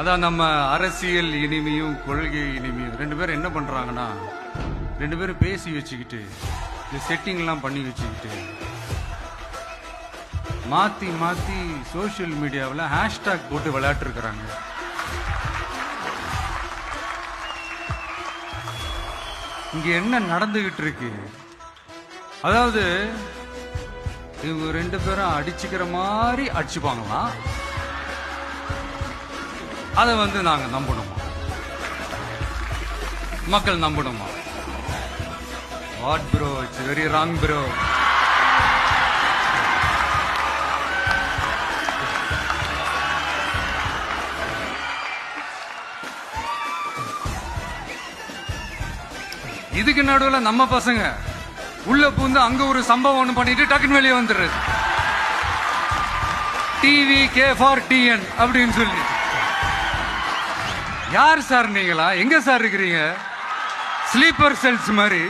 அதான் நம்ம அரசியல் இனிமையும் கொள்கை இனிமையும் ரெண்டு பேரும் என்ன பண்றாங்கன்னா, ரெண்டு பேரும் பேசி வச்சுக்கிட்டு இந்த செட்டிங்லாம் பண்ணி வச்சுக்கிட்டு மாத்தி மாத்தி சோசியல் மீடியாவில் ஹேஷ்டாக் போட்டு விளையாட்டு இருக்கிறாங்க. இங்க என்ன நடந்துகிட்டு இருக்கு? அதாவது இவங்க ரெண்டு பேரும் அடிச்சுக்கிற மாதிரி அடிச்சுப்பாங்களாம். அதை நாங்க நம்பணுமா? மக்கள் நம்பணுமா? What bro, it's very wrong bro. இதுக்கு நடுவில் நம்ம பசங்க உள்ள பூந்து அங்க ஒரு சம்பவம் ஒண்ணு பண்ணிட்டு டக்குன்னு வெளியே வந்துடுறது. டிவி கே ஃபார் டிஎன் அப்படின்னு சொல்லி. யார் சார் நீங்களா? எங்க சார் இருக்கிறீங்க? ஸ்லீப்பர் செல்ஸ் மாதிரி